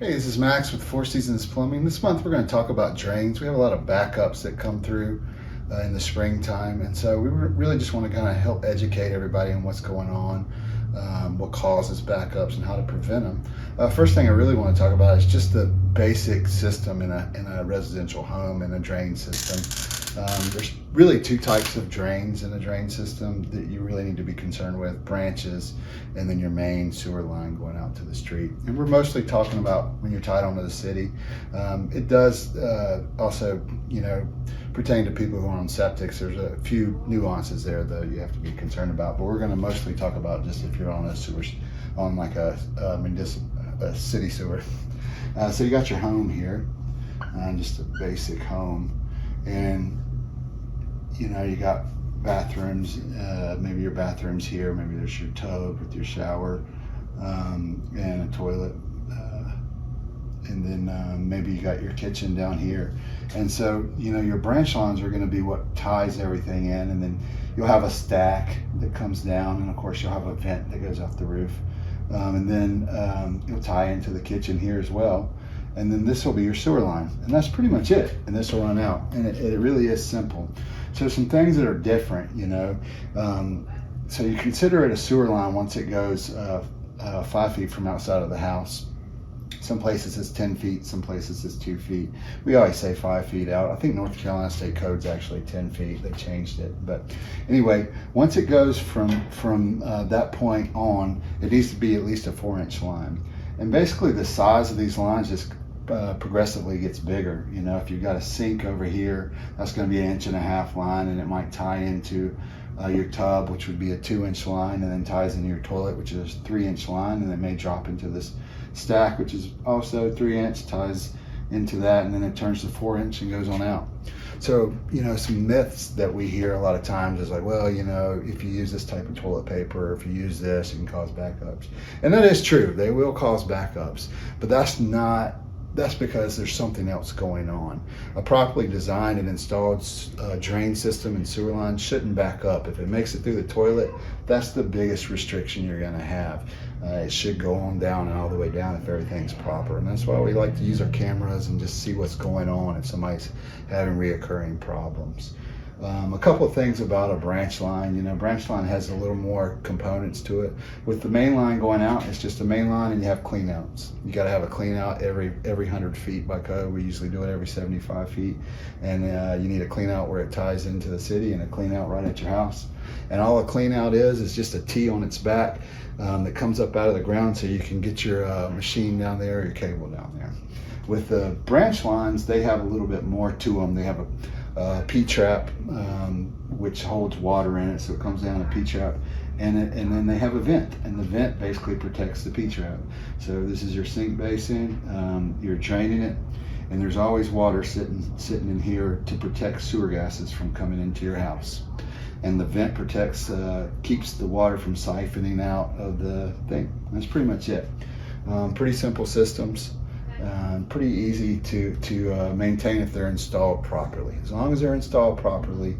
Hey, this is Max with Four Seasons Plumbing. This month we're going to talk about drains. We have a lot of backups that come through in the springtime, and so we really just want to kind of help educate everybody on what's going on, what causes backups, and how to prevent them. First thing I really want to talk about is just the basic system in a residential home and a drain system. There's really two types of drains in a drain system that you really need to be concerned with: branches, and then your main sewer line going out to the street. And we're mostly talking about when you're tied onto the city. It does also, pertain to people who are on septics. There's a few nuances there though you have to be concerned about, but we're going to mostly talk about just if you're on a sewer, on like a city sewer. So you got your home here, just a basic home, and you got bathrooms. Maybe your bathroom's here, maybe there's your tub with your shower, and a toilet, and then maybe you got your kitchen down here. And so your branch lines are going to be what ties everything in, and then you'll have a stack that comes down, and of course you'll have a vent that goes off the roof, and then you'll tie into the kitchen here as well. And then this will be your sewer line, and that's pretty much it. And this will run out, and it really is simple. So some things that are different, so you consider it a sewer line once it goes 5 feet from outside of the house. Some places it's 10 feet, some places it's 2 feet. We always say 5 feet out. I think North Carolina State Code's actually 10 feet. They changed it. But anyway, once it goes from that point on, it needs to be at least a 4-inch line. And basically the size of these lines just progressively gets bigger. If you've got a sink over here, that's going to be an 1.5-inch line, and it might tie into your tub, which would be a 2-inch line, and then ties into your toilet, which is a 3-inch line, and it may drop into this stack, which is also 3-inch, ties into that, and then it turns to 4-inch and goes on out. So some myths that we hear a lot of times is like, well, if you use this type of toilet paper, or if you use this, it can cause backups. And that is true, they will cause backups, but that's because there's something else going on. A properly designed and installed drain system and sewer line shouldn't back up. If it makes it through the toilet, that's the biggest restriction you're going to have. It should go on down and all the way down if everything's proper. And that's why we like to use our cameras and just see what's going on if somebody's having reoccurring problems. A couple of things about a branch line. Branch line has a little more components to it. With the main line going out, it's just a main line, and you have clean outs. You got to have a clean out every 100 feet by code. We usually do it every 75 feet. And you need a clean out where it ties into the city, and a clean out right at your house. And all a clean out is just a T on its back that comes up out of the ground, so you can get your machine down there or your cable down there. With the branch lines, they have a little bit more to them. They have a P-trap, which holds water in it, so it comes down a P-trap, and then they have a vent, and the vent basically protects the P-trap. So this is your sink basin, you're draining it, and there's always water sitting in here to protect sewer gases from coming into your house. And the vent protects, keeps the water from siphoning out of the thing. That's pretty much it. Pretty simple systems. Pretty easy to maintain if they're installed properly. As long as they're installed properly,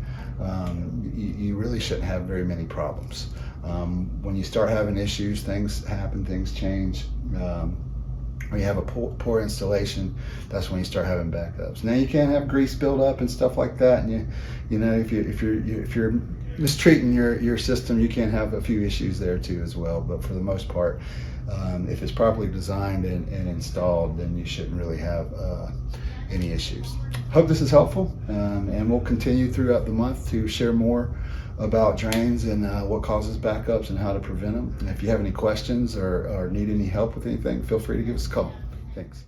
you really shouldn't have very many problems. When you start having issues, things happen, things change. When you have a poor installation, that's when you start having backups. Now you can't have grease buildup and stuff like that, and if you're mistreating your system, you can have a few issues there too as well. But for the most part, if it's properly designed and installed, then you shouldn't really have any issues. Hope this is helpful, and we'll continue throughout the month to share more about drains and what causes backups and how to prevent them. And if you have any questions or need any help with anything, feel free to give us a call. Thanks.